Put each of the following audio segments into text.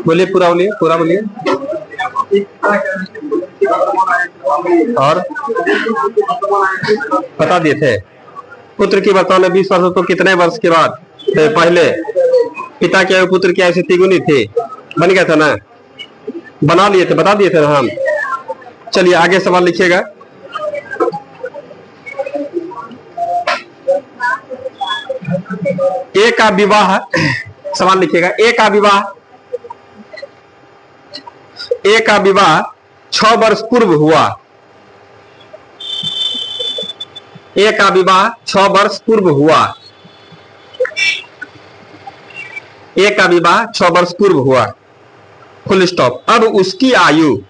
बोलिए, पूरा बोलिए, पूरा बोलिए। और बता दिए थे पुत्र की वर्तमान में 20 वर्ष, तो कितने वर्ष के बाद पहले पिता की आयु पुत्र की आयु से तिगुनी थी? बन गया था ना, बना लिए थे, बता दिए थे ना हम। चलिए आगे सवाल लिखिएगा। ए का विवाह, सवाल लिखिएगा, ए का विवाह 6 वर्ष पूर्व हुआ। ए का विवाह 6 वर्ष पूर्व हुआ। ए का विवाह 6 वर्ष पूर्व हुआ, फुल स्टॉप। अब उसकी आयु,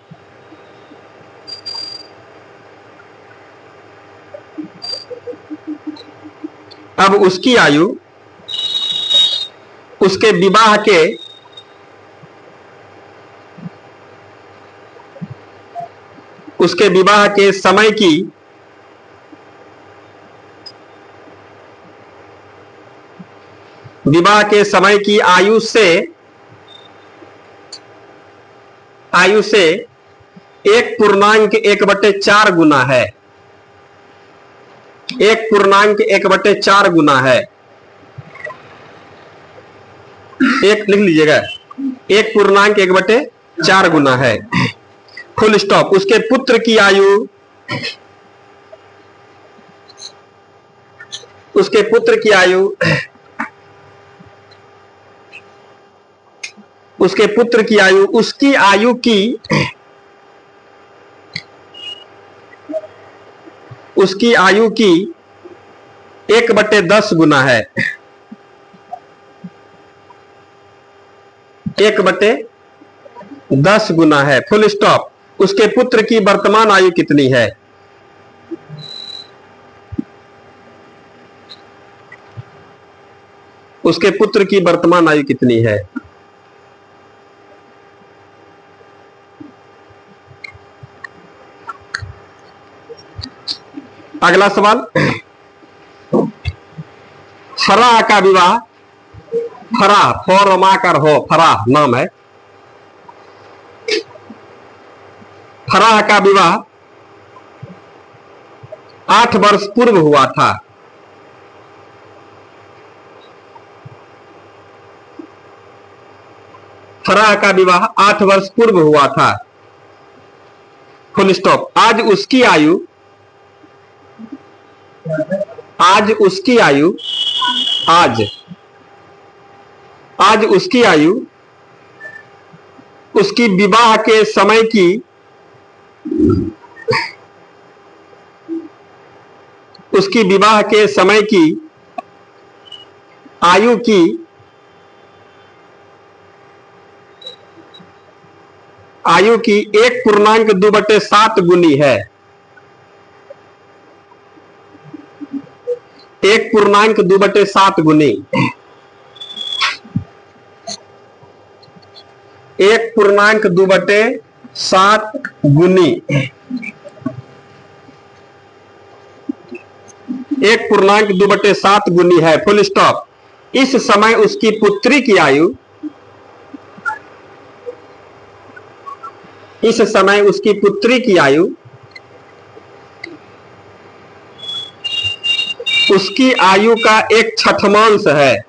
उसके विवाह के समय की आयु से 1.1/4 गुना है। 1.1/4 गुना है। एक लिख लीजिएगा, 1.1/4 गुना है, फुल स्टॉप। उसके पुत्र की आयु, उसकी आयु की 1/10 गुना है। 1/10 गुना है, फुल स्टॉप। उसके पुत्र की वर्तमान आयु कितनी है? उसके पुत्र की वर्तमान आयु कितनी है? अगला सवाल, फराह का विवाह, फराह फौरमाकर हो, फराह नाम है, फराह का विवाह 8 वर्ष पूर्व हुआ था। फराह का विवाह 8 वर्ष पूर्व हुआ था, फुल स्टॉप। आज उसकी आयु उसकी विवाह के समय की आयु की 1.2/7 गुनी है। 1.2/7 गुनी, 1.2/7 गुनी, 1.2/7 गुनी है, फुल स्टॉप। इस समय उसकी पुत्री की आयु, उसकी आयु का 1/6 है।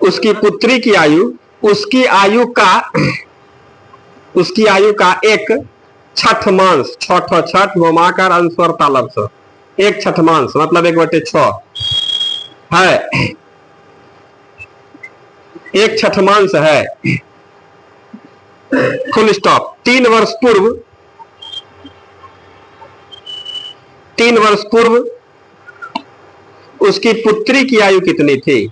उसकी पुत्री की आयु, उसकी आयु का 1/6, छठ घुमाकर अंस्वर तालब से 1/6 मतलब 1/6 है, 1/6 है, फुल स्टॉप। 3 वर्ष पूर्व उसकी पुत्री की आयु कितनी थी?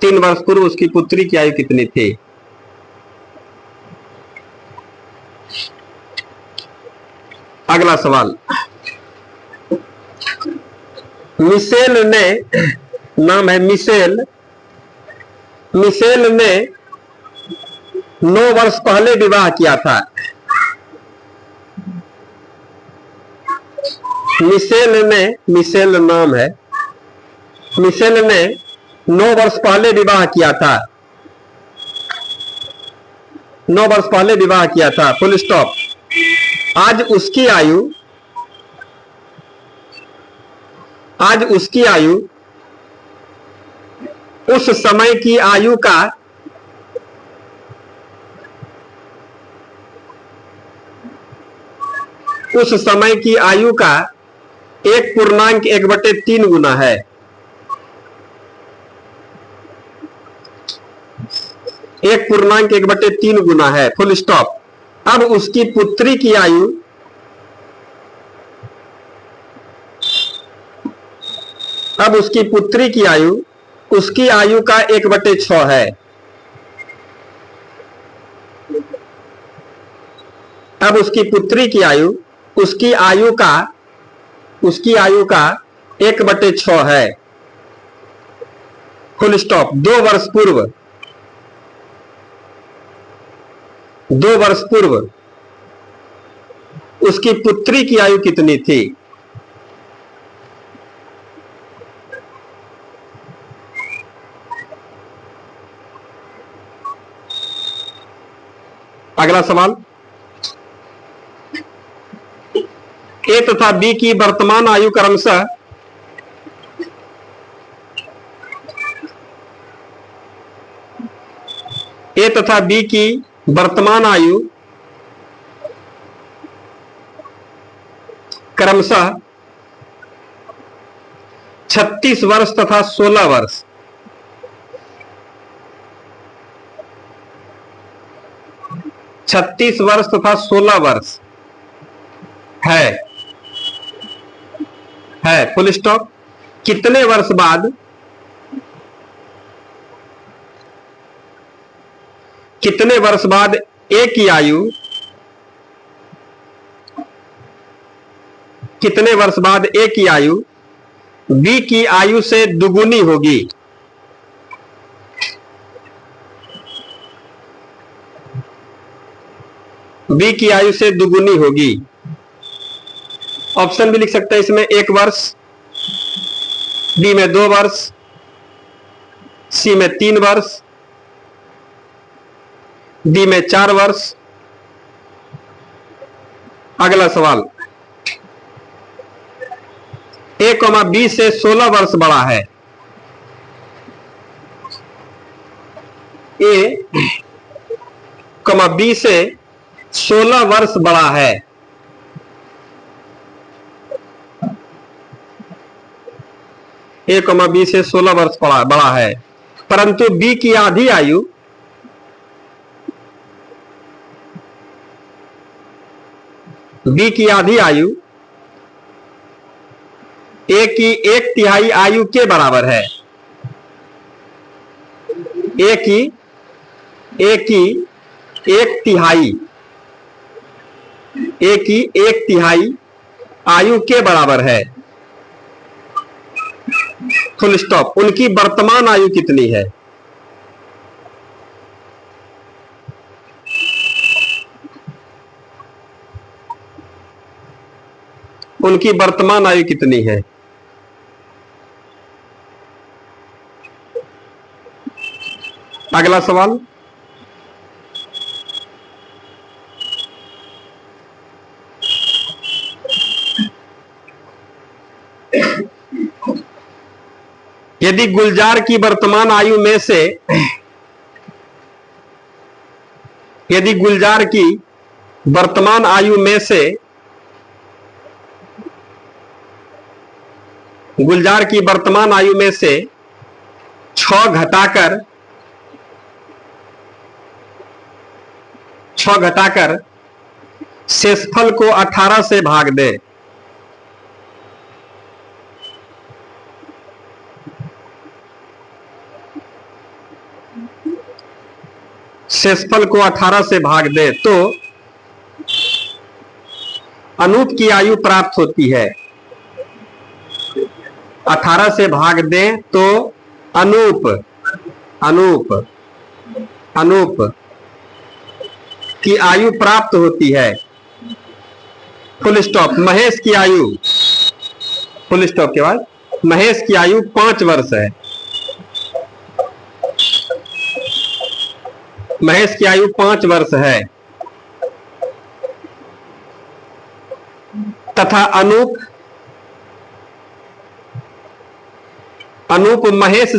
तीन वर्ष पूर्व उसकी पुत्री की आयु कितनी थी? अगला सवाल, मिशेल ने, नाम है मिशेल, मिशेल ने 9 वर्ष पहले विवाह किया था। मिशेल नाम है। मिशेल ने 9 वर्ष पहले विवाह किया था। 9 वर्ष पहले विवाह किया था, फुल स्टॉप। आज उसकी आयु उस समय की आयु का 1/1/3 गुना है। 1/1/3 गुना है, फुल स्टॉप। अब उसकी पुत्री की आयु उसकी आयु का 1/6 है। अब उसकी पुत्री की आयु उसकी आयु का 1/6 है, फुल स्टॉप। 2 वर्ष पूर्व उसकी पुत्री की आयु कितनी थी? अगला सवाल, ए तथा बी की वर्तमान आयु क्रमशः ए तथा बी की वर्तमान आयु क्रमशः 36 वर्ष तथा 16 वर्ष। 36 वर्ष तथा 16 वर्ष है, फुल स्टॉप। कितने वर्ष बाद ए की आयु बी की आयु से दुगुनी होगी? बी की आयु से दुगुनी होगी। ऑप्शन भी लिख सकते हैं इसमें। 1 वर्ष, बी में 2 वर्ष, सी में 3 वर्ष, डी में 4 वर्ष। अगला सवाल, ए कॉमा बी से 16 वर्ष बड़ा है। ए कॉमा बी से 16 वर्ष बड़ा है। ए कॉमा बी से 16 वर्ष बड़ा है, परंतु बी की आधी आयु ए की 1/3 आयु के बराबर है। ए की 1/3 आयु के बराबर है, फुल स्टॉप। उनकी वर्तमान आयु कितनी है? उनकी वर्तमान आयु कितनी है? अगला सवाल, यदि गुलजार की वर्तमान आयु में से गुलजार की वर्तमान आयु में से 6 घटाकर शेषफल को 18 से भाग दे। शेषफल को 18 से भाग दे तो अनूप की आयु प्राप्त होती है। 18 से भाग दें तो अनूप की आयु प्राप्त होती है, फुल स्टॉप। महेश की आयु फुल स्टॉप के बाद महेश की आयु 5 वर्ष है। महेश की आयु 5 वर्ष है तथा अनूप महेश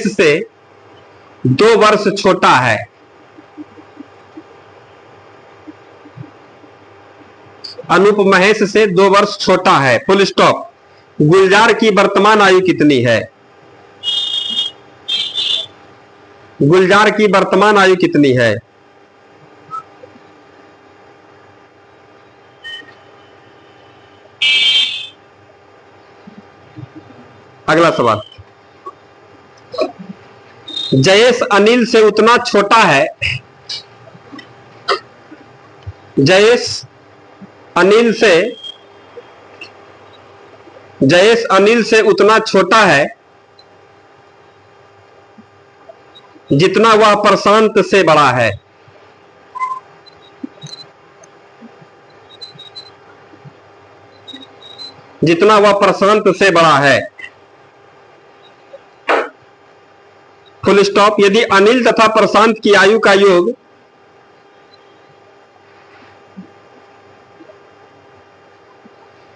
से 2 वर्ष छोटा है। अनूप महेश से 2 वर्ष छोटा है। Full stop. गुलजार की वर्तमान आयु कितनी है? गुलजार की वर्तमान आयु कितनी है? अगला सवाल। जयेश अनिल से उतना छोटा है। जयेश अनिल से उतना छोटा है जितना वह प्रशांत से बड़ा है। जितना वह प्रशांत से बड़ा है। Full stop. यदि अनिल तथा प्रशांत की आयु का योग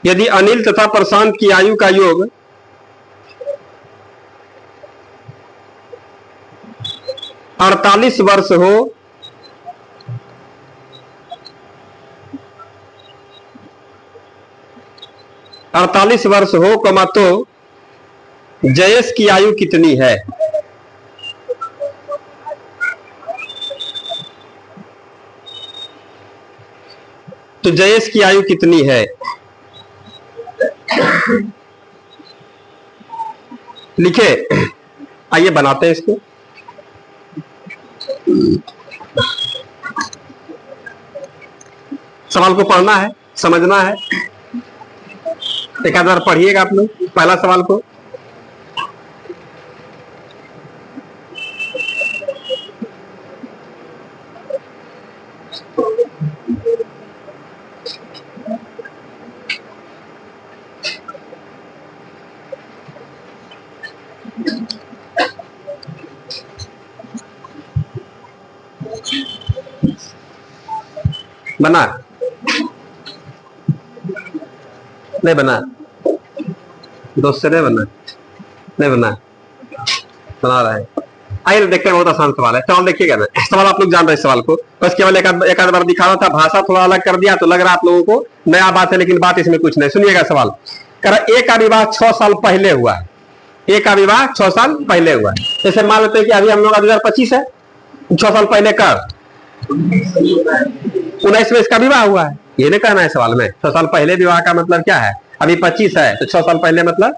यदि अनिल तथा प्रशांत की आयु का योग 48 वर्ष हो, कमा तो जयेश की आयु कितनी है? तो जयेश की आयु कितनी है? लिखे। आइए बनाते हैं इसको। सवाल को पढ़ना है, समझना है। एक आध बार पढ़िएगा आप लोग पहला सवाल को। बना? नहीं बना? दोस्त से नहीं बना? नहीं बना? बना रहा है। आइए देखते हैं, बहुत आसान सवाल है। सवाल देखिएगा ना, सवाल आप लोग जान रहे हैं सवाल को, बस केवल एक आध बार दिखा रहा था। भाषा थोड़ा अलग कर दिया तो लग रहा है आप लोगों को नया बात है, लेकिन बात इसमें कुछ नहीं। सुनिएगा सवाल। कह रहा एक का विवाह 6 साल पहले हुआ है। एक का विवाह 6 साल पहले हुआ है। जैसे मान लेते हैं कि अभी हम लोग 2025 है, 6 साल पहले कर 19 में इसका विवाह हुआ है। ये नहीं कहना है सवाल में। 6 साल पहले विवाह का मतलब क्या है? अभी 25 है तो 6 साल पहले मतलब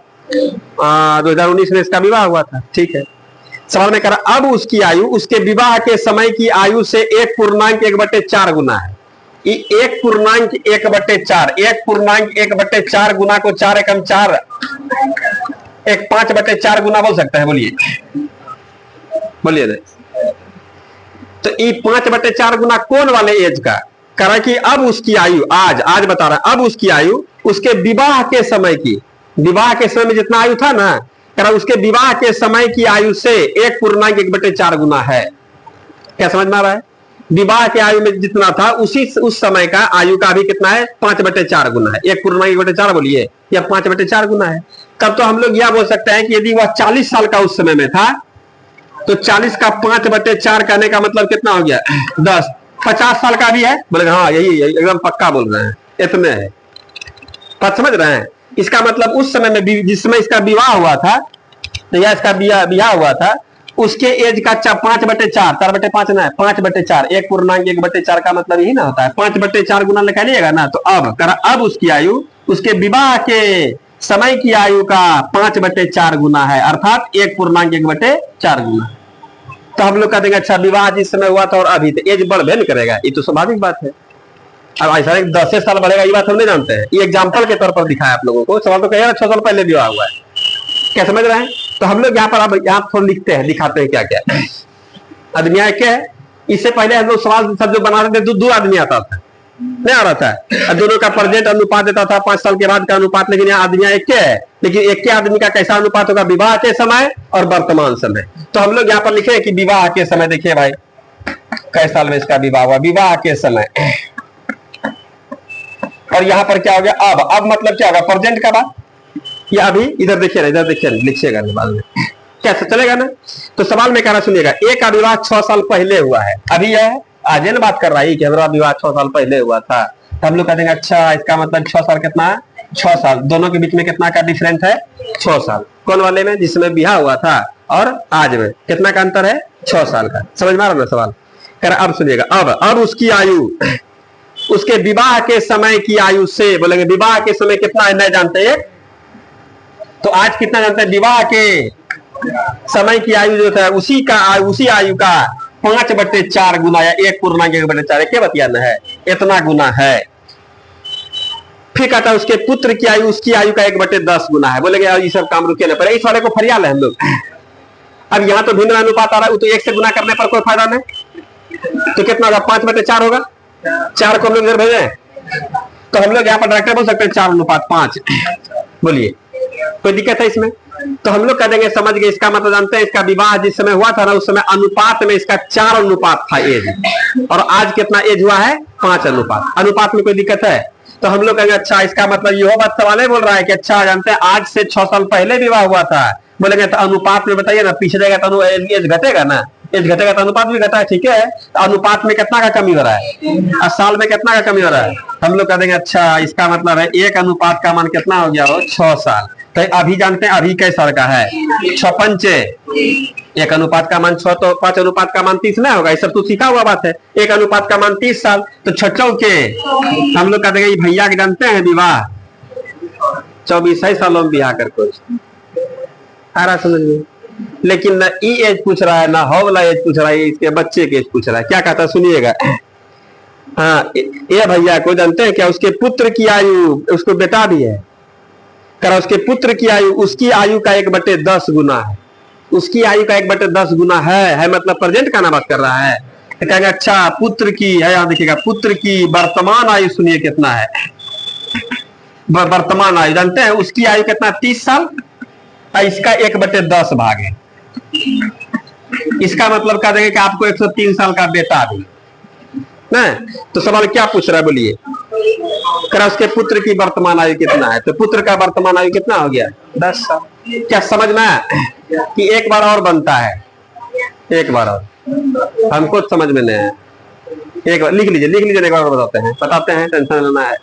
2019 में इसका विवाह हुआ था। ठीक है। सवाल में कह रहा अब उसकी आयु उसके विवाह के समय की आयु से 1.1/4 गुना है। 1.1/4 1.1/4 गुना को 4 एकम 4 एक 5/4 गुना बोल सकता है। बोलिए बोलिए। तो ये 5/4 गुना कौन वाले एज का करा कि अब उसकी आयु आज बता रहा है। अब उसकी आयु उसके विवाह के समय में जितना आयु था ना, करा उसके विवाह के समय की आयु से 1.1/4 गुना है। क्या समझ में आ रहा है? विवाह के आयु में जितना था उस समय का आयु का भी कितना है? 5/4 गुना है। 1.1/4 बोलिए या 5/4 गुना है। तब तो हम लोग यह बोल सकते हैं कि यदि वह 40 साल का उस समय में था तो 40 का 5/4 करने का मतलब कितना हो गया? 10। 50 साल का भी है? बोले हाँ यही एकदम पक्का बोल रहे हैं, इतने है। बात समझ रहे हैं? इसका मतलब उस समय में जिस समय इसका विवाह हुआ था या इसका ब्याह हुआ था उसके एज का 5/4 4/5 ना है 5/4 1.1/4 का मतलब यही ना होता है। 5/4 गुना निकालिएगा ना तो अब उसकी आयु उसके विवाह के समय की आयु का 5/4 गुना है, अर्थात 1.1/4 गुना। तो हम लोग कहते हैं अच्छा विवाह जिस समय हुआ था और अभी तो एज बढ़ नहीं करेगा, ये तो स्वाभाविक बात है। अब ऐसा 10 साल बढ़ेगा ये बात हम नहीं जानते हैं। ये एग्जाम्पल के तौर पर दिखाया आप लोगों को। सवाल तो कहेगा 6 साल पहले विवाह हुआ है। क्या समझ रहे हैं? तो हम लोग यहाँ पर अब यहाँ थोड़ा लिखते हैं, दिखाते हैं क्या क्या आदमी क्या है। इससे पहले हम लोग सवाल सब जो बनाते थे 2 आदमी आता था, नहीं आ रहा था। और दोनों का प्रेजेंट अनुपात देता था 5 साल के बाद का अनुपात, लेकिन यहाँ आदमी एक के है, लेकिन एक के आदमी का कैसा अनुपात होगा, विवाह के समय और वर्तमान समय। तो हम लोग यहाँ पर लिखे कि विवाह के समय, देखिए भाई कैसे साल में इसका विवाह हुआ, विवाह के समय। और यहाँ पर क्या हो गया, अब मतलब क्या होगा, प्रेजेंट का बात, या अभी, इधर देखिए ना, इधर देखिए, लिखिएगा बाद में, कैसे चलेगा ना। तो सवाल में कह रहा, सुनिएगा, एक का विवाह 6 साल पहले हुआ है, अभी है आज ना बात कर रहा है कि हमारा विवाह 6 साल पहले हुआ था। तो हम लोग कह देंगे अच्छा इसका मतलब 6 साल कितना है, 6 साल, दोनों के बीच में कितना का डिफरेंस है, 6 साल। कौन वाले में, जिसमें ब्याह हुआ था और आज में कितना का अंतर है, 6 साल का। समझ में आ रहा ना सवाल। कह रहा अब सुनिएगा, अब उसकी आयु उसके विवाह के समय की आयु से, बोलेंगे विवाह के समय कितना है नहीं जानते हैं, तो आज कितना जानते हैं, विवाह के समय की आयु जो था उसी आयु का 5/4 गुना या 1/4 क्या बतियाना है, इतना गुना है। फिर कहता है उसके पुत्र की आयु उसकी आयु का 1/10 गुना है। बोलेंगे ये सब काम रुके ना पड़े, इस वाले को फरिया ले हम लोग। अब यहाँ तो भिन्न अनुपात आ रहा है, तो 1 से गुना करने पर कोई फायदा नहीं, तो कितना होगा, 5/4 होगा। 4 को हम लोग इधर भेजे, तो हम लोग यहाँ पर डायरेक्टर बोल सकते हैं 4:5। बोलिए कोई दिक्कत है इसमें। तो हम लोग कह देंगे समझ गए, इसका मतलब जानते हैं इसका विवाह जिस समय हुआ था ना, उस समय अनुपात में इसका 4 अनुपात था एज, और आज कितना एज हुआ है, 5 अनुपात। अनुपात में कोई दिक्कत है, तो हम लोग कहेंगे अच्छा इसका मतलब ये बात सवाल बोल रहा है कि अच्छा जानते हैं आज से 6 साल पहले विवाह हुआ था। बोलेंगे तो अनुपात में बताइए ना, पिछड़ेगा तो एज घटेगा ना, एज घटेगा तो अनुपात भी घटा है, ठीक है। तो अनुपात में कितना का कमी हो रहा है, और साल में कितना का कमी हो रहा है। हम लोग कह देंगे अच्छा इसका मतलब है 1 अनुपात का मान कितना हो गया हो, 6 साल। तो अभी जानते हैं अभी कैसा साल का है, 6×5, 1 अनुपात का मान 6, तो 5 अनुपात का मान 30 ना होगा, ये सब तो सीखा हुआ बात है। 1 अनुपात का मान 30 साल, तो 6 के हम लोग कह देंगे भैया के जानते हैं विवाह 24 सालों में ब्याह कर कुछ आ रहा समझ में। लेकिन ना ई एज पूछ रहा है ना हो वाला एज पूछ रहा है, इसके बच्चे के एज पूछ रहा है। क्या कहता है सुनिएगा, हाँ ये भैया को जानते हैं क्या, उसके पुत्र की आयु, उसको बेटा भी है, करा उसके पुत्र की आयु उसकी आयु का 1/10 गुना है, उसकी आयु का 1/10 गुना है मतलब प्रेजेंट का ना बात कर रहा है। तो कहेंगे अच्छा पुत्र की है, यहाँ देखिएगा पुत्र की वर्तमान आयु सुनिए कितना है, वर्तमान आयु जानते हैं उसकी आयु कितना, 30 साल, इसका 1/10 भाग है। इसका मतलब कह देंगे कि आपको 103 साल का बेटा भी ना। तो सवाल क्या पूछ रहा है बोलिए, करा उसके पुत्र की वर्तमान आयु कितना है, तो पुत्र का वर्तमान आयु कितना हो गया, 10 साल। क्या समझ में आया कि एक बार और बनता है, एक बार और, हमको समझ में नहीं है, एक बार लिख लीजिए एक बार और बताते हैं, टेंशन लेना है।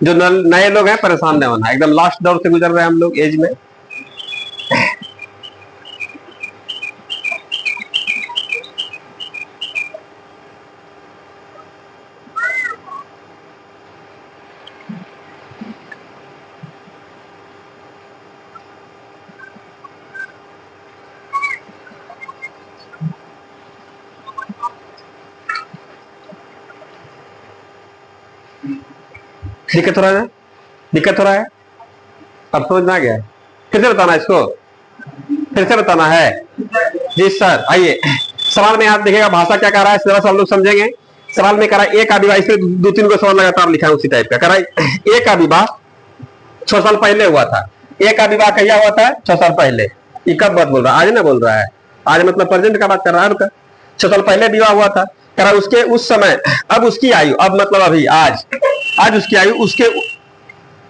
जो नए लोग हैं परेशान नहीं होना, एकदम लास्ट दौर से गुजर रहे हैं हम लोग एज में। दिक्कत हो रहा है, अब समझ में आ गया। फिर से बताना इसको, फिर से बताना है जी सर। आइए सवाल में आप देखिएगा भाषा क्या कह रहा है, सिलेबस हम लोग समझेंगे। सवाल में कह रहा है एक का विवाह, इसमें 2-3 को सवाल लगातार लिखा है उसी टाइप का। कह रहा है एक का विवाह 6 साल पहले हुआ था, एक का विवाह कहिया हुआ था, 6 साल पहले। ये कब बात बोल रहा है, आज ना बोल रहा है, आज मतलब प्रेजेंट का बात कर रहा है। 6 साल पहले विवाह हुआ था, कह रहा उसके उस समय, अब उसकी आयु, अब मतलब अभी आज उसकी आयु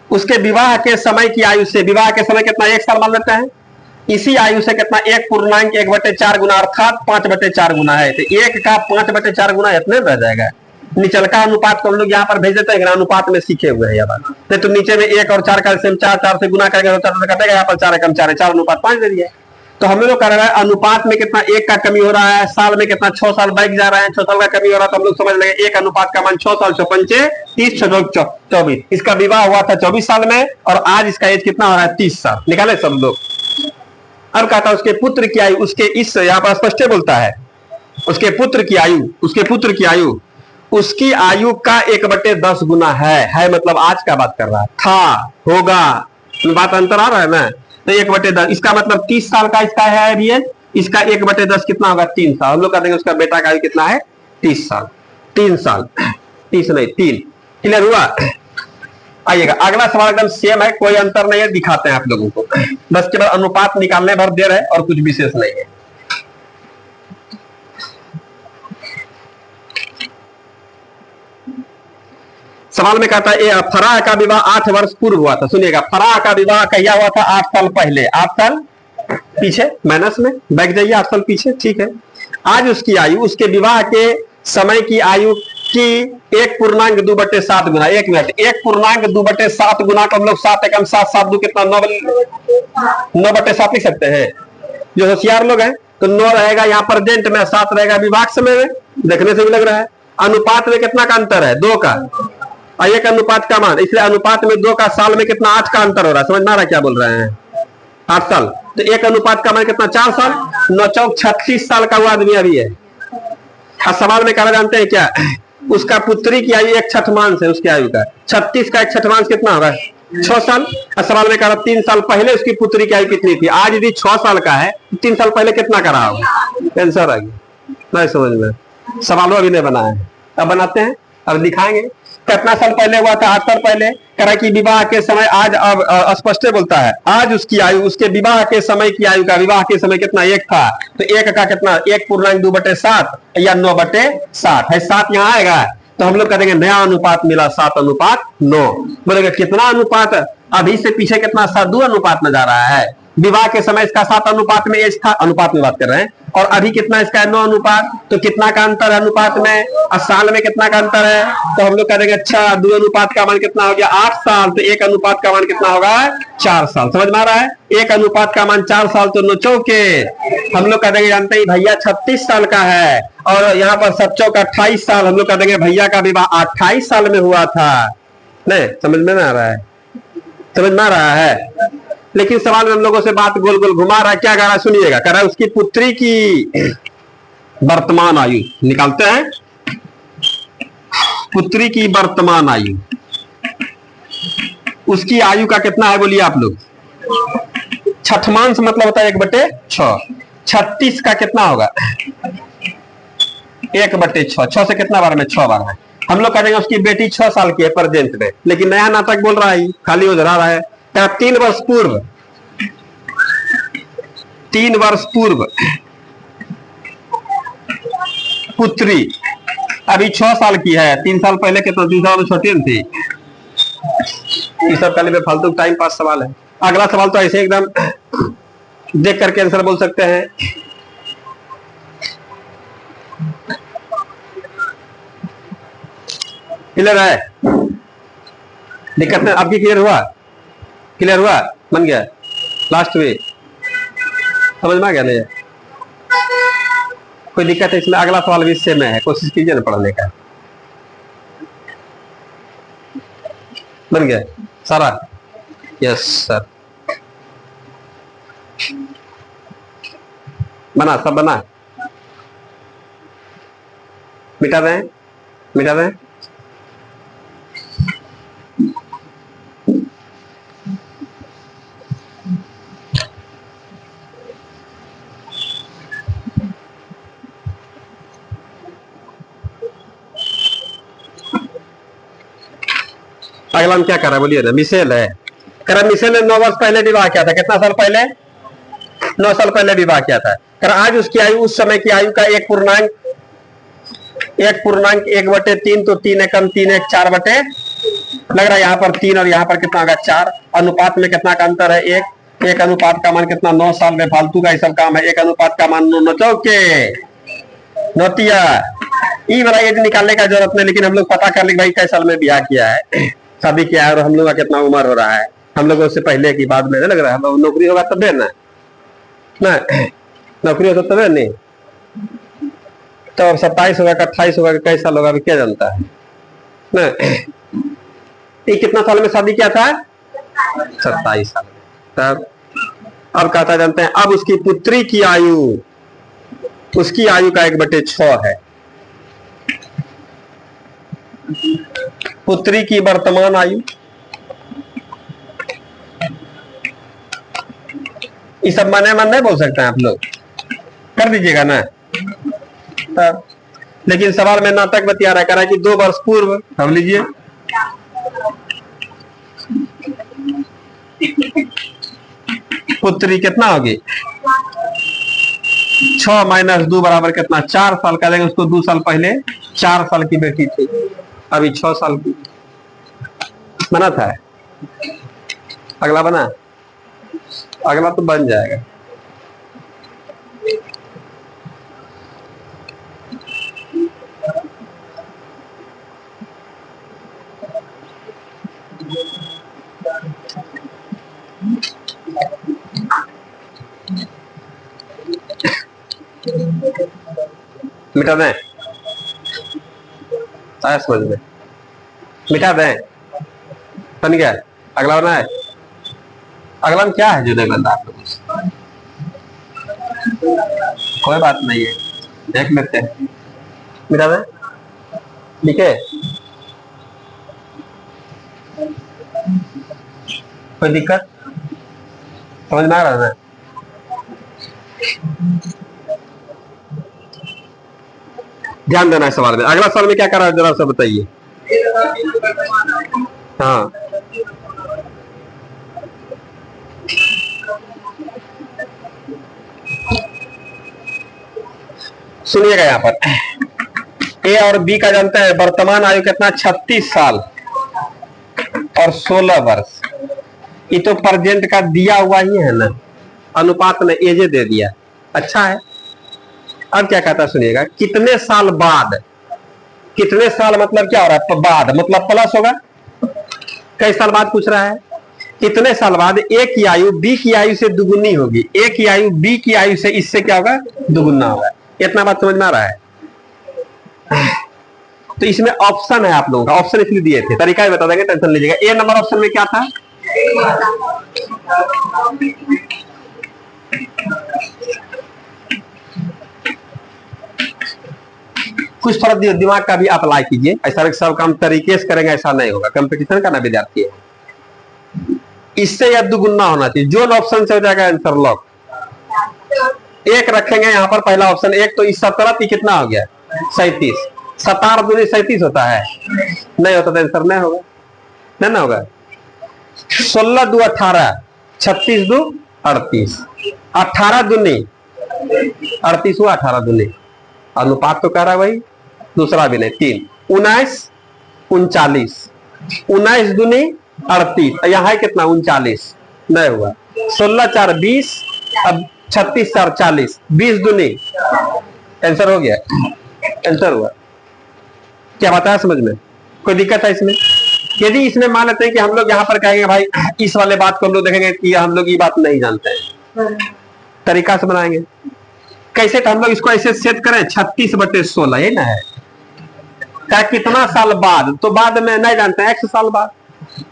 उसके विवाह के समय की आयु से, विवाह के समय कितना 1 साल मान लेते हैं, इसी आयु से कितना 1/1/4 गुना अर्थात 5/4 गुना है। तो 1 का 5/4 गुना इतने रह जाएगा। निचल का अनुपात को हम लोग यहाँ पर भेज देते हैं, अनुपात में सीखे हुए हैं ये बात। तो नीचे में 1 और 4 का 4 से गुना करेंगे तो 4 कटेगा, यहाँ पर 4 कम 4 है, 4/5 दे दिया। तो हम लोग कर रहे हैं अनुपात में कितना एक का कमी हो रहा है, साल में कितना 6 साल बैक जा रहे हैं, 6 साल का कमी हो रहा है, तो हम लोग समझ लगे एक अनुपात का मान 6 साल 6 पंचे 30 24। इसका विवाह हुआ था 24 साल में और आज इसका एज कितना हो रहा है 30 साल। निकाले सब लोग। अब कहता है उसके पुत्र की आयु, उसके इस यहाँ पर स्पष्ट बोलता है उसके पुत्र की आयु, उसके पुत्र की आयु उसकी आयु का 1/10 गुना है मतलब आज का बात कर रहा है, था होगा, बात अंतर आ रहा है ना। तो 1/10 इसका मतलब 30 साल का इसका है अभी, इसका 1/10 कितना होगा 3 साल। हम लोग कहते हैं उसका बेटा का आयु कितना है 30 साल, 3 साल 30 नहीं 3। क्लियर हुआ। आइएगा अगला सवाल एकदम सेम है, कोई अंतर नहीं है, दिखाते हैं आप लोगों को, बस केवल अनुपात निकालने भर दे रहे और कुछ विशेष नहीं है। सवाल में कहता है फराह का विवाह 8 वर्ष पूर्व हुआ था। सुनिएगा, फराह का विवाह कहिया हुआ था 8 साल पहले, 8 साल पीछे माइनस में बैठ जाइए, 8 साल पीछे, ठीक है। आज उसकी आयु उसके विवाह के समय की आयु की 1.2/7 गुना। 1 मिनट, 1.2/7 गुना को हम लोग 7 एकम 7 7 2 कितना 9/7 लिख सकते हैं। जो होशियार लोग हैं तो 9 रहेगा यहाँ प्रेजेंट में, 7 रहेगा विवाह समय में, देखने से भी लग रहा है। अनुपात में कितना का अंतर है 2 का, और 1 अनुपात का मान, इसलिए अनुपात में 2 का, साल में कितना 8 का अंतर हो रहा है। समझ में आ रहा है क्या बोल रहे हैं, 8 साल। तो 1 अनुपात का मान कितना 4 साल, 9 चौक 36 साल का वो आदमी अभी है। और सवाल में कहा जानते हैं क्या, उसका पुत्री की आयु 1/6 है उसकी आयु का, 36 का 1/6 कितना होगा 6 साल। और सवाल में कहा 3 साल पहले उसकी पुत्री की आयु कितनी थी। आज यदि 6 साल का है 3 साल पहले कितना का रहा होगा। आंसर आ गया, नहीं समझ में, सवालों अभी नहीं बनाया है, अब बनाते हैं, अब दिखाएंगे। कितना साल पहले हुआ था 8 साल पहले। कह कि विवाह के समय आज, अब स्पष्ट बोलता है आज उसकी आयु उसके विवाह के समय की आयु का, विवाह के समय कितना 1 था, तो 1 का कितना 1.2/7 या 9/7 है, 7 यहाँ आएगा तो हम लोग कहेंगे नया अनुपात मिला 7:9। बोलेगा कितना अनुपात, अभी से पीछे कितना 2 अनुपात में जा रहा है। विवाह के समय इसका 7 अनुपात में एज था, अनुपात में बात कर रहे हैं, और अभी कितना इसका 9 अनुपात, तो कितना का अंतर है अनुपात में, और साल में कितना का अंतर है। तो हम लोग कहेंगे अच्छा 2 अनुपात का मान कितना हो गया 8 साल, तो 1 अनुपात का मान कितना होगा 4 साल। समझ में आ रहा है, 1 अनुपात का मान 4 साल, तो 9 चौके हम लोग कह देंगे जानते ही भैया 36 साल का है, और यहाँ पर 7 चौक 28 साल, हम लोग कह देंगे भैया का विवाह 28 साल में हुआ था। नहीं समझ में आ रहा है, समझ में आ रहा है। लेकिन सवाल में हम लोगों से बात गोल गोल घुमा रहा है, क्या कह रहा है सुनिएगा। कह रहा है उसकी पुत्री की वर्तमान आयु निकालते हैं, पुत्री की वर्तमान आयु, उसकी आयु का कितना है बोलिए आप लोग। 6 मतलब होता है 1/6, 36 का कितना होगा 1/6, 6 से कितना बार में 6 बार में। हम लोग कहेंगे उसकी बेटी 6 साल की है प्रेजेंट में, लेकिन नया नाटक बोल रहा है, खाली उधरा रहा है। 3 वर्ष पूर्व, 3 वर्ष पूर्व पुत्री अभी 6 साल की है, 3 साल पहले कितना 3 साल में छोटी थी। ये सब पहले में फालतू टाइम पास सवाल है। अगला सवाल तो ऐसे एकदम देख करके आंसर बोल सकते हैं। क्लियर है, दिक्कत है आपकी, क्लियर हुआ, क्लियर हुआ, बन गया लास्ट में, समझ में आ गया नहीं, कोई दिक्कत है इसमें। अगला सवाल भी इससे में है, कोशिश कीजिए ना पढ़ने का। बन गया सारा, यस सर, बना सब बना, मिटा दें, मिटा दें। अगला हम क्या कर रहा है बोलिए ना, मिशेल है। कह रहा मिशेल ने 9 वर्ष पहले विवाह किया था, कितना साल पहले 9 साल पहले विवाह किया था। कह रहा आज उसकी आयु उस समय की आयु का 1.1/3, तो 3 एकम 3 1 4 लग रहा है यहाँ पर 3 और यहाँ पर कितना होगा 4। अनुपात में कितना का अंतर है 1 अनुपात का मान कितना 9 साल में, फालतू का ये सब काम है। 1 अनुपात का मान 9 चौके नोतिया, ई वाला एज निकालने का जरूरत नहीं, लेकिन हम लोग पता कर ले भाई कैसे साल में ब्याह किया है, शादी किया है, और हम लोग का कितना उम्र हो रहा है, हम लोगों से पहले की बाद में लग रहा है, हम नौकरी होगा तब ना। ना, नौकरी होता तब नहीं, तो अब 27 होगा 28 होगा कैसा साल होगा अभी क्या जानता है ना। ये कितना साल में शादी किया था? 27 साल में। तब अब कहता जानते हैं, अब उसकी पुत्री की आयु, उसकी आयु का 1/6 है। पुत्री की वर्तमान आयु, ये सब मन नहीं बोल सकते हैं आप लोग, कर दीजिएगा ना। तब लेकिन सवाल में नाटक बतिया रहा, करा कि 2 वर्ष पूर्व, हम लीजिए पुत्री कितना होगी, 6 - 2 बराबर कितना, 4 साल का देंगे उसको। 2 साल पहले 4 साल की बेटी थी, अभी 6 साल की। बना था, अगला बना, अगला तो बन जाएगा। मिटा दें, आया समझ में, मिटा दें, बन गया। अगला बना है, अगला में क्या है जो नहीं बन रहा आप लोगों से? कोई बात नहीं है, देख लेते हैं, मिटा दें, ठीक है, कोई दिक्कत समझ में आ रहा है? ध्यान देना है सवाल में। अगला सवाल में क्या कर रहा है जरा सा बताइए। हाँ, सुनिएगा यहाँ पर, ए और बी का जानते हैं वर्तमान आयु कितना, 36 साल और 16 वर्ष। ये तो प्रेजेंट का दिया हुआ ही है ना, अनुपात ने एजे दे दिया, अच्छा है। अब क्या कहता है सुनिएगा, कितने साल बाद, कितने साल मतलब क्या हो रहा है, बाद मतलब प्लस होगा, कई साल बाद पूछ रहा है। कितने साल बाद ए की आयु बी की आयु से दुगुनी होगी, ए की आयु बी की आयु से इससे क्या होगा, दुगुना होगा। इतना बात समझ में आ रहा है? तो इसमें ऑप्शन है आप लोगों का, ऑप्शन इसलिए दिए थे, तरीका ही बता देंगे, टेंशन लीजिएगा। ए नंबर ऑप्शन में क्या था, कुछ थोड़ा दिमाग का भी अप्लाई कीजिए, ऐसा सब काम तरीके से करेंगे ऐसा नहीं होगा, कंपटीशन का ना विद्यार्थी है। इससे या दुगुना होना चाहिए, जो ऑप्शन से हो जाएगा आंसर लॉक। एक रखेंगे यहाँ पर पहला ऑप्शन, एक तो इस 17 कितना हो गया, 37, 17 दूनी 37 होता है, नहीं होता तो आंसर नहीं होगा, नहीं ना होगा। 16 दू 18, 36 दू 38, 18 दूनी 38 हुआ, 18 दूनी, अनुपात तो कह रहा है वही, दूसरा भी नहीं, 3, 19 39, 19 दूनी 38, यहाँ है कितना 39, नहीं हुआ। 16 4 20, अब 36 4 40, 20 दूनी, आंसर हो गया, आंसर हुआ। क्या बताया समझ में, कोई दिक्कत है इसमें? यदि इसमें मान लेते हैं कि हम लोग यहाँ पर कहेंगे भाई इस वाले बात को हम लोग देखेंगे कि हम लोग ये बात नहीं जानते हैं, तरीका से बनाएंगे कैसे, तो हम लोग इसको ऐसे सेट करें 36/16, ये ना है क्या, कितना साल बाद, तो बाद में नहीं जानते हैं, x साल बाद,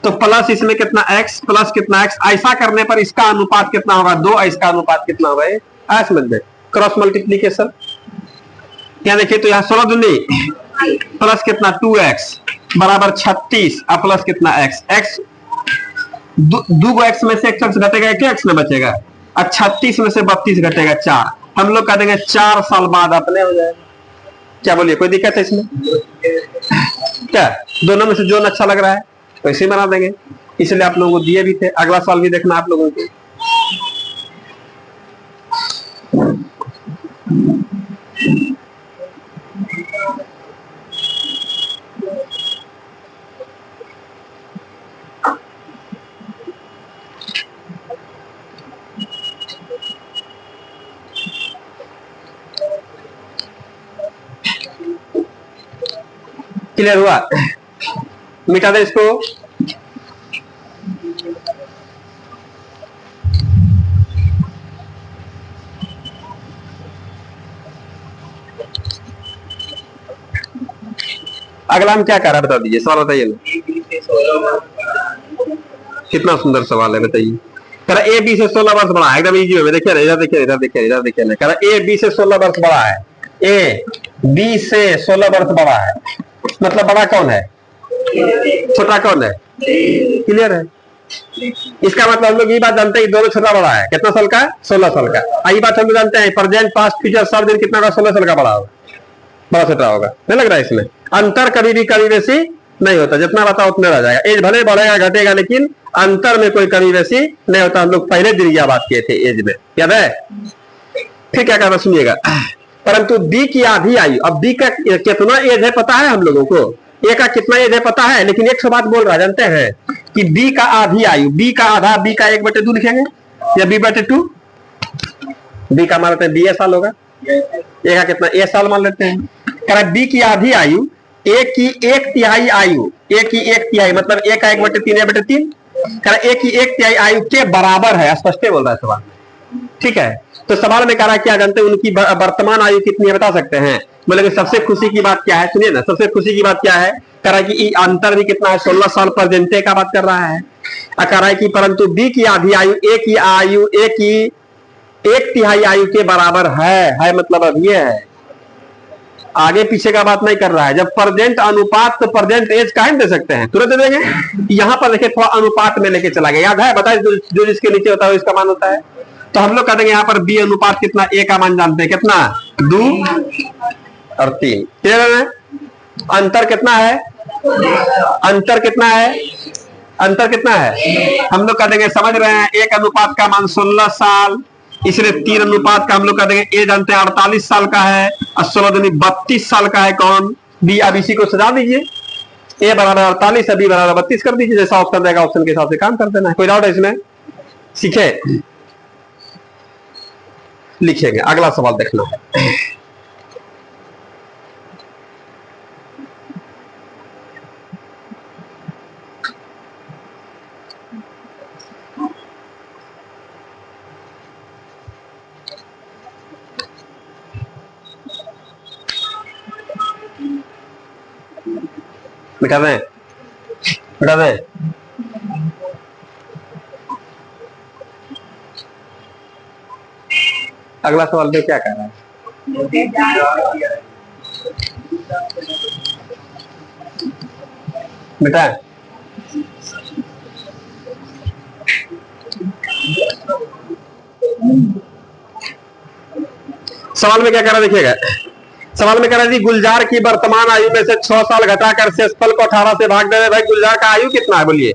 तो प्लस इसमें कितना x प्लस कितना x, ऐसा करने पर इसका अनुपात कितना होगा 2, इसका अनुपात कितना होगा, आया समझ में, क्रॉस मल्टीप्लीकेशन। यहाँ देखिए तो यहाँ 16 दूनी प्लस कितना 2x बराबर 36, और प्लस कितना x, x दो x में से x घटेगा, एक x में बचेगा, और 36 में से 32 घटेगा 4, हम लोग कह देंगे 4 साल बाद अपने हो जाएगा। क्या बोलिए, कोई दिक्कत है इसमें? क्या दोनों में से जो अच्छा लग रहा है वैसे ही बना देंगे, इसलिए आप लोगों को दिए भी थे। अगला सवाल भी देखना आप लोगों को, क्लियर हुआ? मिटा दे इसको, अगला हम क्या कर रहा है बता दीजिए, सवाल बताइए ना। कितना सुंदर सवाल है, बताइए। कह रहा ए बी से 16 वर्ष बड़ा है, एकदम इजी है। देखिए इधर देखिए, इधर देखिए, इधर देखिए ना। कह रहा ए बी से 16 वर्ष बड़ा है, ए बी से 16 वर्ष बड़ा है, मतलब बड़ा कौन है, छोटा कौन है, क्लियर है। इसका मतलब हम लोग ये बात जानते हैं दोनों छोटा बड़ा है, कितना साल का, 16 साल का। ये बात हम लोग जानते हैं प्रेजेंट पास्ट फ्यूचर सब दिन कितना का, 16 साल का बड़ा होगा, बड़ा छोटा होगा। नहीं लग रहा है इसमें अंतर कभी भी कभी वैसी नहीं होता, जितना बताओ उतना रह जाएगा। एज भले बढ़ेगा घटेगा लेकिन अंतर में कोई कमी वैसी नहीं होता। हम लोग पहले दिन यह बात किए थे एज में, याद है। फिर क्या कहना सुनिएगा, परंतु बी की आधी आयु, अब बी का कितना एज है पता है हम लोगों को, ए का कितना एज है पता है, लेकिन एक सौ बात बोल रहा जानते हैं कि बी का आधी आयु, बी का आधा, बी का 1/2 लिखेंगे या b/2, बी का मान लेते हैं 20 साल होगा, ए का कितना, ए साल मान लेते हैं। कह बी की आधी आयु, ए की 1/3 आयु, ए की 1/3 मतलब ए का 1/3 1/3, ए की 1/3 आयु के बराबर है, स्पष्ट बोल रहा है सवाल में, ठीक है। तो सवाल में कह रहा है क्या जानते हैं उनकी वर्तमान आयु कितनी है बता सकते हैं। बोले सबसे खुशी की बात क्या है, सुनिए ना, सबसे खुशी की बात क्या है, कह रहा है कि अंतर भी कितना है, 16 साल प्रेजेंटे का बात कर रहा है। कह रहा है कि परंतु बी की आधी आयु ए की आयु, ए की 1/3 आयु के बराबर है मतलब अब ये है, आगे पीछे का बात नहीं कर रहा है। जब प्रेजेंट अनुपात तो प्रेजेंट एज का दे सकते हैं, तुरंत दे देंगे। यहां पर देखिए थोड़ा अनुपात में लेके चला गया, याद है, बताए जो जिसके नीचे होता है इसका मान होता है। तो हम लोग कह देंगे यहाँ पर बी अनुपात कितना, ए का मान जानते हैं कितना, 2 और 3, क्लियर है। अंतर कितना है, अंतर कितना है, अंतर कितना है, हम लोग कह देंगे समझ रहे हैं, एक अनुपात का मान 16 साल, इसलिए 3 अनुपात का हम लोग कह देंगे ए जानते हैं 48 साल का है, और 16 दूनी 32 साल का है कौन, बी। अब इसी को सजा दीजिए, ए बराबर 48 है, बी बराबर 32 कर दीजिए, जैसा ऑप्शन रहेगा ऑप्शन के हिसाब से काम कर देना है। कोई डाउट है इसमें, सीखे, लिखेंगे। अगला सवाल देखना है, बिठा दें, बिठा दें। अगला सवाल में क्या कह रहा है, बेटा सवाल में क्या कह रहा है देखिएगा। सवाल में कह रहा है जी गुलजार की वर्तमान आयु में से 6 साल घटाकर शेषफल को 18 से भाग दे। भाई गुलजार का आयु कितना है बोलिए,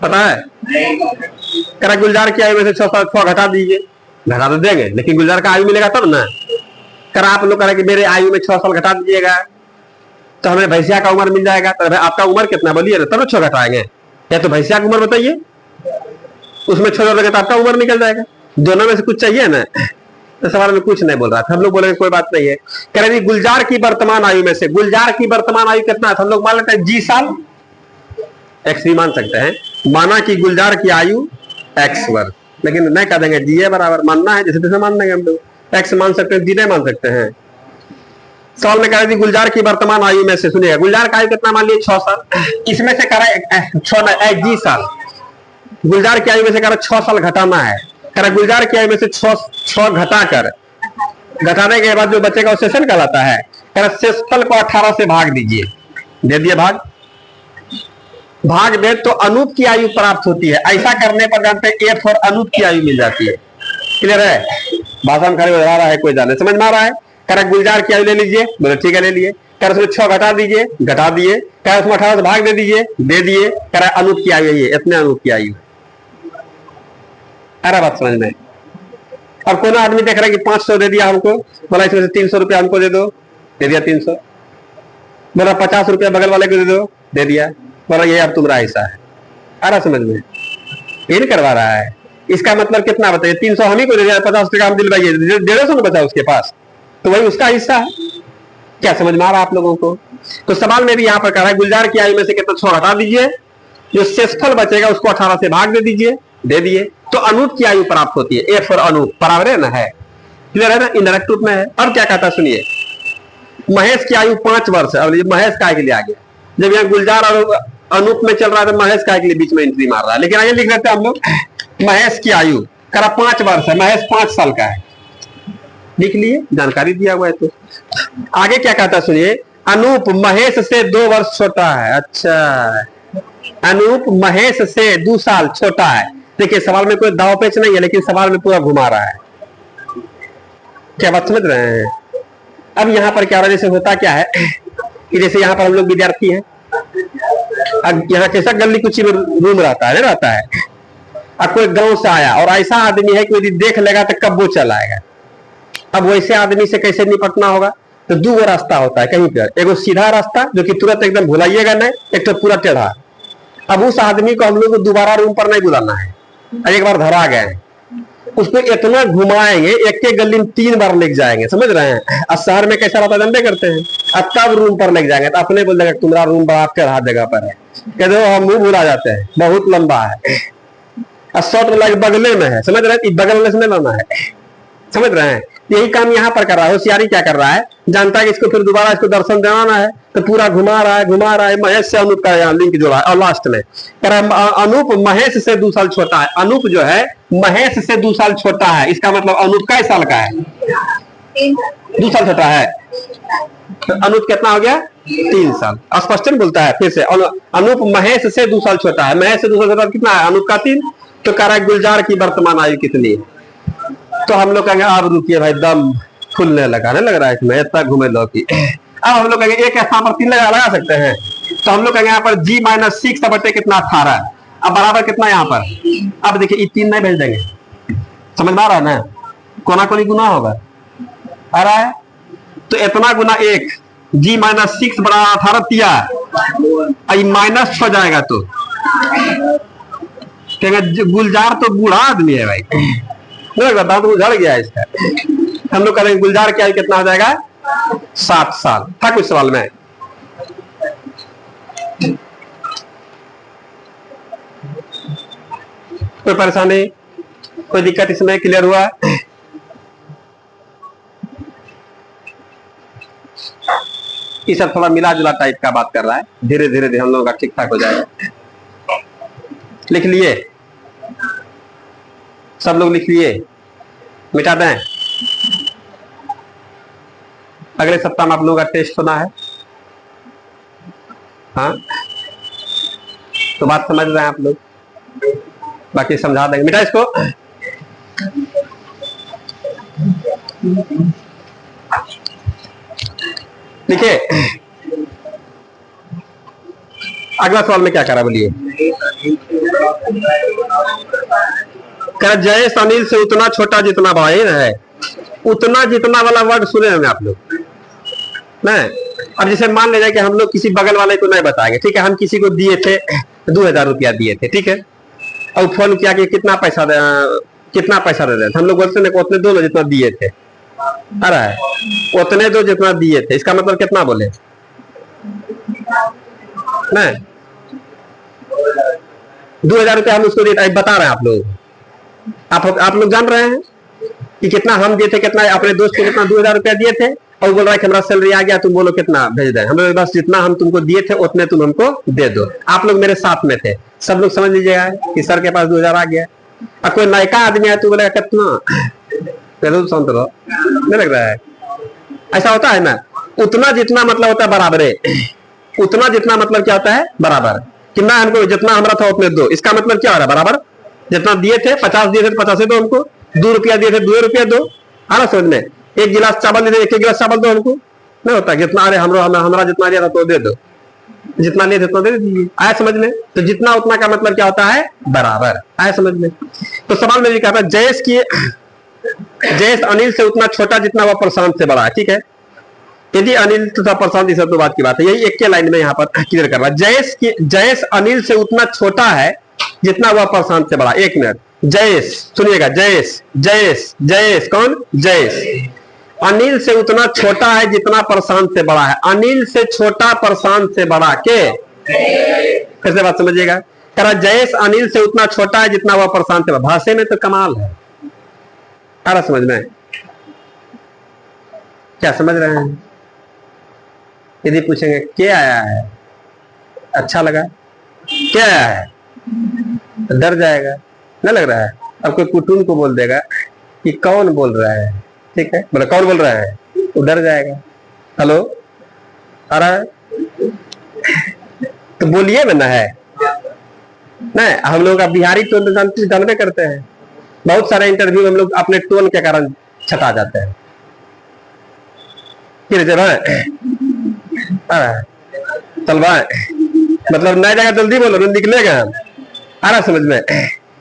पता है, कह रहा गुलजार की आयु में से 6 घटा दीजिए, घटा तो देंगे लेकिन गुलजार का आयु मिलेगा तब ना। कर आप लोग कह रहे कि मेरे आयु में 6 साल घटा दीजिएगा तो हमें भैंसिया का उम्र मिल जाएगा। तो आपका उम्र कितना बोलिए, तब 6 घटाएंगे, या तो भैंसिया की उम्र बताइए, उसमें 6 जोड़ तो आपका उम्र निकल जाएगा। दोनों में से कुछ चाहिए ना। तो सवाल में कुछ नहीं बोल रहा था, हम लोग बोलेंगे कोई बात नहीं है। कह रहे गुलजार की वर्तमान आयु में से, गुलजार की वर्तमान आयु कितना है, हम लोग मान लेते हैं जी साल, एक्स भी मान सकते हैं, माना कि गुलजार की आयु एक्स वर्ष, लेकिन नहीं कह देंगे जी बराबर, मानना है जैसे तैसे मान देंगे हम लोग, एक्स मान सकते हैं जी नहीं मान सकते हैं। सवाल में कह रहे गुलजार की वर्तमान आयु में से, सुनिएगा गुलजार का आयु कितना मान लिए 6 साल, इसमें से कह रहा जी साल, गुलजार की आयु में से कह रहा 6 साल घटाना है। कह रहा गुलजार की आयु में से 6 घटाकर, घटाने के बाद जो बचेगा वो शेषफल कहलाता है। कह रहा शेषफल को 18 से भाग दीजिए, दे दिए भाग, भाग दे तो अनूप की आयु प्राप्त होती है। ऐसा करने पर जानते हैं एफ और अनूप की आयु मिल जाती है। क्लियर है, भाषा में खाली बता रहा है, कोई जाने समझ में आ रहा है। कह रहा गुलजार की आयु ले लीजिए, बोले ठीक है ले लिए। कह रहा उसमें 6 घटा दीजिए, घटा दिए। कह रहा उसमें 18 से भाग दे दीजिए, दे दिए। कह रहा अनूप की आयु है, इतने अनूप की आयु। अरे बात समझ में। अब कोई आदमी देख रहा है कि 500 दे दिया हमको, बोला इसमें से 300 रुपया हमको दे दो, दे दिया 300। बोला 50 रुपया बगल वाले को दे दो, दे दिया। बोला ये अब तुम्हारा ऐसा है, आ रहा समझ में, ये नहीं करवा रहा है। इसका मतलब कितना बताइए, 300 हम ही को दे दिया, 50 टका हम दिलवाइए, 150 बचा उसके पास, तो वही उसका हिस्सा है। क्या समझ में आ रहा है आप लोगों को। तो सवाल में भी यहाँ पर कह रहा है गुलजार की आयु में से कितना 6 हटा दीजिए, जो शेषफल बचेगा उसको 18 से भाग दे दीजिए, दे दिए तो अनूप की आयु प्राप्त होती है। एफ और अनूप बराबर है ना, है क्लियर है ना, इनडायरेक्ट रूप में है। अब क्या कहता है सुनिए, महेश की आयु 5 वर्ष है। अब ये महेश काय के लिए आ गया, जब यहाँ गुलजार और अनूप में चल रहा है तो महेश काय के लिए बीच में एंट्री मार रहा है। लेकिन आगे लिख देते हैं हम लोग महेश की आयु करा 5 वर्ष है, महेश 5 साल का है, लिख लिए, जानकारी दिया हुआ है। तो आगे क्या कहता है सुनिए, अनूप महेश से 2 वर्ष छोटा है। अच्छा, अनूप महेश से 2 साल छोटा है। देखिए सवाल में कोई दाव पेच नहीं है, लेकिन सवाल में पूरा घुमा रहा है। क्या बात समझ रहे हैं? अब यहाँ पर क्या हो रहा है, जैसे होता क्या है कि जैसे यहाँ पर हम लोग विद्यार्थी हैं, अब यहाँ कैसा गली कुची में रूम रहता है, अब कोई गांव से आया और ऐसा आदमी है कि यदि देख लेगा तो कब वो चल आएगा। अब वैसे आदमी से कैसे निपटना होगा, तो 2 रास्ता होता है कहीं पर, एगो सीधा रास्ता जो कि तुरंत एकदम भुलाइएगा नहीं, एक तो पूरा टेढ़ा। अब उस आदमी को हम लोग को दोबारा रूम पर नहीं बुलाना है, एक बार धरा गए उसको इतना घुमाएंगे, एक के गली में 3 बार लेके जाएंगे, समझ रहे हैं। और शहर में कैसा रहता जानते करते हैं, अब तब रूम पर लेके जाएंगे तो अपने बोल देगा तुम्हारा रूम बड़ा टेढ़ा जगह पर है, कहते हो हम मुंह भुला जाते हैं, बहुत लंबा है और शॉर्ट वाला बगले में है, समझ रहे हैं, बगल में से नहीं लाना है, समझ रहे हैं। यही काम यहाँ पर कर रहा है। होशियारी क्या कर रहा है, जानता है कि इसको फिर दोबारा इसको दर्शन देना है तो पूरा घुमा रहा है। महेश से अनूप का यहाँ लिंक जोड़ा है और लास्ट में कह रहा है अनूप महेश से 2 साल छोटा है। अनूप जो है महेश से 2 साल छोटा है, इसका मतलब अनूप कै साल का है, 2 साल छोटा है। तो अनूप कितना हो गया, 3 साल। स्पष्ट बोलता है फिर से, अनूप महेश से 2 साल छोटा है, महेश से 2 साल छोटा कितना है, अनूप का 3। तो कह रहा है गुलजार की वर्तमान आयु कितनी है। तो हम लोग कहेंगे अब रुकिए भाई, दम फूलने लगा, नहीं लग रहा है इसमें, इतना घूमे लो की। अब हम लोग कहेंगे एक स्थान पर 3 लगा सकते हैं, तो हम लोग कहेंगे यहाँ पर G-6 बटे कितना 18, अब बराबर कितना यहाँ पर। अब देखिए ये 3 नहीं भेज देंगे, समझ में आ रहा है ना, कोना कोनी गुना होगा आ रहा है, तो इतना गुना 1 G-6 बड़ा 18 दिया, माइनस हो जाएगा तो कहेंगे गुलजार तो बूढ़ा आदमी है भाई, दांत उझड़ गया इसका। हम लोग करेंगे गुलजार क्या कितना हो जाएगा, 7 साल। था कुछ सवाल में, कोई परेशानी, कोई दिक्कत इसमें क्लियर हुआ? ये सब थोड़ा मिला जुला टाइप का बात कर रहा है, धीरे धीरे हम लोगों का ठीक ठाक हो जाएगा। लिख लिए सब लोग, लिख लिए, मिटा दें। अगले सप्ताह में आप लोगों का टेस्ट होना है, हाँ तो बात समझ रहे हैं आप लोग, बाकी समझा देंगे। मिटा इसको, देखिए अगला सवाल में क्या करा बोलिए, जयेश अनिल से उतना छोटा जितना भाई है, उतना जितना वाला वर्ड सुने होंगे आप लोग नहीं। अब जैसे मान लीजिए कि हम लोग किसी बगल वाले को नहीं बताएंगे, ठीक है, हम किसी को दिए थे 2000 रुपया दिए थे, ठीक है, और फोन किया कि कितना पैसा दे रहे थे, हम लोग बोलते हैं उतने दो जितना दिए थे, आ रहा है उतने दो जितना दिए थे, इसका मतलब कितना बोले नहीं, 2000 रुपया हम उसको बता रहे हैं आप लोग, आप लोग जान रहे हैं कि कितना हम दिए थे, कितना अपने दोस्त को कितना 2000 रुपया दिए थे, और बोल रहा है कि हमारा सैलरी आ गया, तुम बोलो कितना भेज दें, हम लोग बस जितना हम तुमको दिए थे उतने तुम हमको दे दो। आप लोग मेरे साथ में थे, सब लोग समझ लीजिएगा कि सर के पास 2000 आ गया। अब कोई नयका आदमी है तो बोलेगा कितना, शांत रहो, नहीं लग रहा है, ऐसा होता है ना। उतना जितना मतलब होता है बराबर, उतना जितना मतलब क्या होता है बराबर, कि ना हमको जितना हमारा था उतने दो, इसका मतलब क्या हो रहा है बराबर, जितना दिए थे 50 दिए थे 50 दो हमको, 2 रुपया दिए थे 2 रुपया दो, आ ना समझ में। 1 गिलास चावल दे, 1 गिलास चावल दो हमको, नहीं होता जितना, अरे हमारा जितना दिया था तो दे दो, जितना ले जितना दे दीजिए, आया समझ में। तो जितना उतना का मतलब क्या होता है बराबर, आया समझ में। तो सवाल में लिखा था जयेश अनिल से उतना छोटा जितना वह प्रशांत से बड़ा है, ठीक है। यदि अनिल तथा प्रशांत, इस तो बात की बात है, यही एक के लाइन में यहाँ पर क्लियर कर रहा है। जयेश अनिल से उतना छोटा है जितना वह प्रशांत से बड़ा। 1 मिनट, जयेश सुनिएगा, जयेश कौन, जयेश अनिल से उतना छोटा है जितना प्रशांत से बड़ा है। अनिल से छोटा प्रशांत से बड़ा के, फिर से बात समझिएगा, कह रहा जयेश अनिल से उतना छोटा है जितना वह प्रशांत से बड़ा। भाषा में तो कमाल है, आ रहा समझ में, क्या समझ रहे हैं? यदि पूछेंगे क्या आया है, अच्छा लगा, क्या आया है, तो डर जाएगा, ना लग रहा है। अब कोई कुटुंब को बोल देगा कि कौन बोल रहा है, ठीक है, बोले कौन बोल रहा है, तो डर जाएगा। हेलो, आ रहा है, तो बोलिए ना है नहीं। हम लोग का बिहारी टोन जानते करते हैं, बहुत सारे इंटरव्यू हम लोग अपने टोन के कारण छटा जाते हैं। चल भाई, मतलब नया जगह जल्दी बोलो, निकलेगा आ रहा समझ में,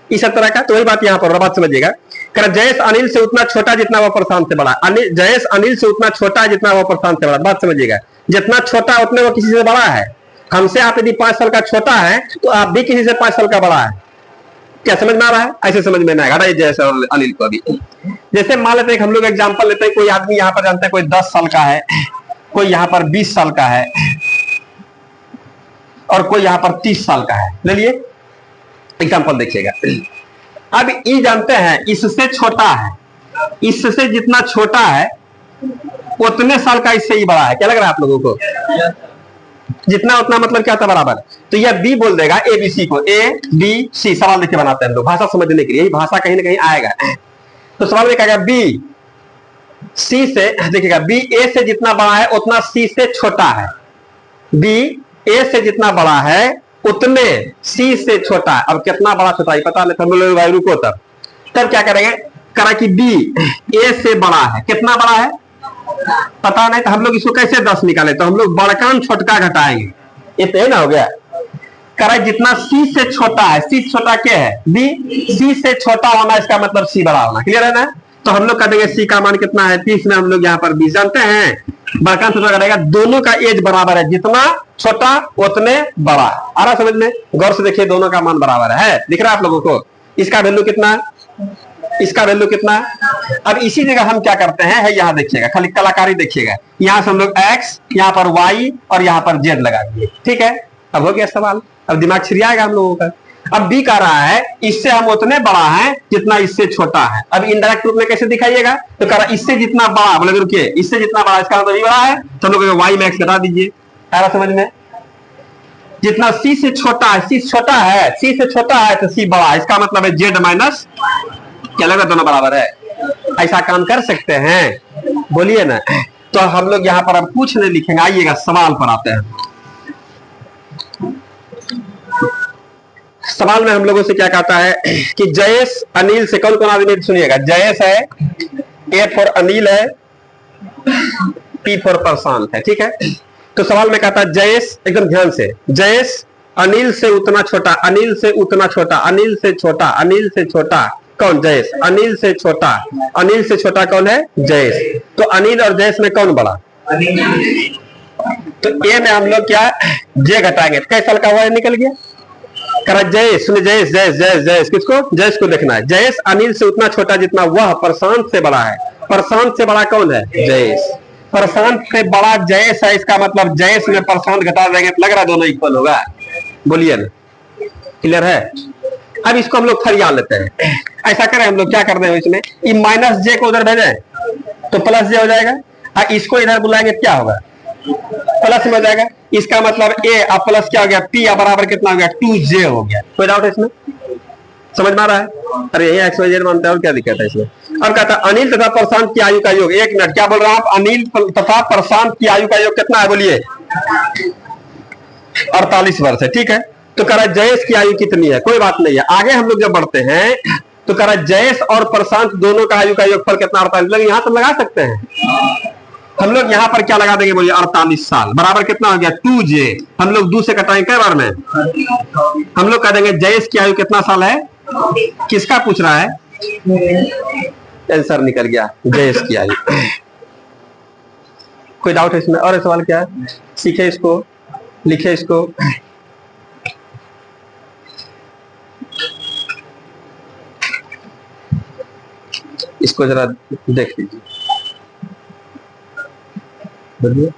इस तरह का। तो वही बात यहाँ पर बात समझिएगा। जयेश अनिल से उतना छोटा जितना वह प्रशांत से बड़ा, जयेश अनिल से उतना छोटा जितना वह प्रशांत से बड़ा। बात समझिएगा, जितना छोटा उतने वो किसी से बड़ा है। हमसे आप यदि 5 साल का छोटा है तो आप भी किसी से 5 साल का बड़ा है। क्या समझ में आ रहा है? ऐसे समझ में नहीं आएगा। जयेश और अनिल को अभी जैसे मान लेते हैं, हम लोग एग्जाम्पल लेते हैं, कोई आदमी यहाँ पर जानते हैं कोई 10 साल का है, कोई यहाँ पर 20 साल का है, और कोई यहाँ पर 30 साल का है। ले लिए एग्जाम्पल देखिएगा। अब ये जानते हैं इससे छोटा है, इससे जितना छोटा है उतने साल का इससे ही बड़ा है। क्या लग रहा है आप लोगों को? जितना उतना मतलब क्या था, बराबर। तो यह बी बोल देगा ए बी सी को, ए बी सी। सवाल देखिए बनाते हैं हम लोग भाषा समझने के लिए, यही भाषा कहीं ना कहीं आएगा। तो सवाल में कहेगा बी सी से, देखिएगा बी ए से जितना बड़ा है उतना सी से छोटा है, बी ए से जितना बड़ा है उतने सी से छोटा है। अब कितना बड़ा छोटा है पता नहीं, हम लोग भाई रुको, तब क्या करेंगे, करा कि बी ए से बड़ा है, कितना बड़ा है पता नहीं, तो हम लोग इसको कैसे 10 निकाले, तो हम लोग बड़कान छोटका घटाएंगे, ये तो ना हो गया। करा जितना सी से छोटा है, सी छोटा क्या है, बी, सी से छोटा होना इसका मतलब सी बड़ा होना। क्लियर है ना? तो हम लोग कह देंगे सी का मान कितना है 30 में, हम लोग यहाँ पर 20 जानते हैं। बड़कान छोटा करेगा, दोनों का एज बराबर है, जितना छोटा उतने बड़ा। आ रहा समझ में? गौर से देखिए, दोनों का मान बराबर है, दिख रहा है आप लोगों को? इसका वैल्यू कितना है, इसका वैल्यू कितना है। अब इसी जगह हम क्या करते हैं, है यहाँ देखिएगा, खाली कलाकारी देखिएगा, यहाँ से हम लोग x, यहाँ पर y और यहाँ पर z लगा दिए। ठीक है, अब हो गया सवाल, अब दिमाग छिड़ियाएगा हम लोगों का। अब b कह रहा है इससे हम उतने बड़ा है जितना इससे छोटा है। अब इनडायरेक्ट रूप में कैसे दिखाइएगा, तो कह रहा इससे जितना बड़ा, बोले रुकिए, इससे जितना बड़ा इसका मतलब बड़ा है, तो हम लोग y में x घटा दीजिए। सारा समझ में? जितना c से छोटा है, c छोटा है, c से छोटा है तो c बड़ा है, इसका मतलब है z माइनस, क्या लगा, दोनों बराबर है। ऐसा काम कर सकते हैं, बोलिए ना। तो हम लोग यहाँ पर अब कुछ नहीं लिखेंगे, आइएगा सवाल पर आते हैं। सवाल में हम लोगों से क्या कहता है कि जयेश अनिल से, कौन कौन आदमी सुनिएगा, जयेश है, ए फॉर अनिल है, पी फॉर प्रशांत है। ठीक है, तो सवाल में कहता है जयेश, एकदम ध्यान से, जयेश अनिल से उतना छोटा, अनिल से उतना छोटा, अनिल से छोटा, अनिल से छोटा कौन, जयेश। अनिल से छोटा, अनिल से छोटा कौन है, जयेश। तो अनिल और जयेश में कौन बड़ा, तो ए में हम लोग क्या जे घटाएंगे, कैसे साल का हुआ है, निकल गया। करा जयेश, सुनिए, जयेश जयेश जयेश जयेश, किसको, जयेश को देखना है। जयेश अनिल से उतना छोटा जितना वह प्रशांत से बड़ा है। प्रशांत से बड़ा कौन है, जयेश। प्रशांत से बड़ा जयेश है, इसका मतलब जयेश में प्रशांत घटा देंगे तो लग रहा है दोनों इक्वल होगा। बोलिए ना, क्लियर है? अब इसको हम लोग फरिया लेते हैं। ऐसा करें हम लोग, क्या कर रहे हैं इसमें, ये माइनस जे को उधर भेजें तो प्लस जे हो जाएगा, और इसको इधर बुलाएंगे क्या होगा, प्लस में हो जाएगा। इसका मतलब ए और प्लस क्या हो गया, पी बराबर कितना हो गया, 2j हो गया। कोई डाउट है इसमें? समझ में आ रहा है? अरे ये एक्स वाई जेड मानते हैं, और क्या दिक्कत है इसमें। अब कहता है अनिल तथा प्रशांत की आयु का योग, एक मिनट, क्या बोल रहे हैं आप, अनिल तथा प्रशांत की आयु का योग कितना है, बोलिए 48 वर्ष है। ठीक है, तो कह रहा है जयेश की आयु कितनी है, कोई बात नहीं है। आगे हम लोग जब बढ़ते हैं तो कह रहा है जयेश और प्रशांत दोनों का आयु का योगफल कितना, 48। यहां तो लगा सकते हैं हम लोग, यहाँ पर क्या लगा देंगे, बोलिए 48 साल बराबर कितना हो गया, 2j। हम लोग 2 से कटाएंगे कै बार में, हम लोग कह देंगे जयेश की आयु कितना साल है, किसका पूछ रहा है, आंसर निकल गया, जयेश की आयु। कोई डाउट है इसमें? और सवाल क्या है, सीखे इसको, लिखे इसको। इसको जरा देख लीजिए, बोलिए।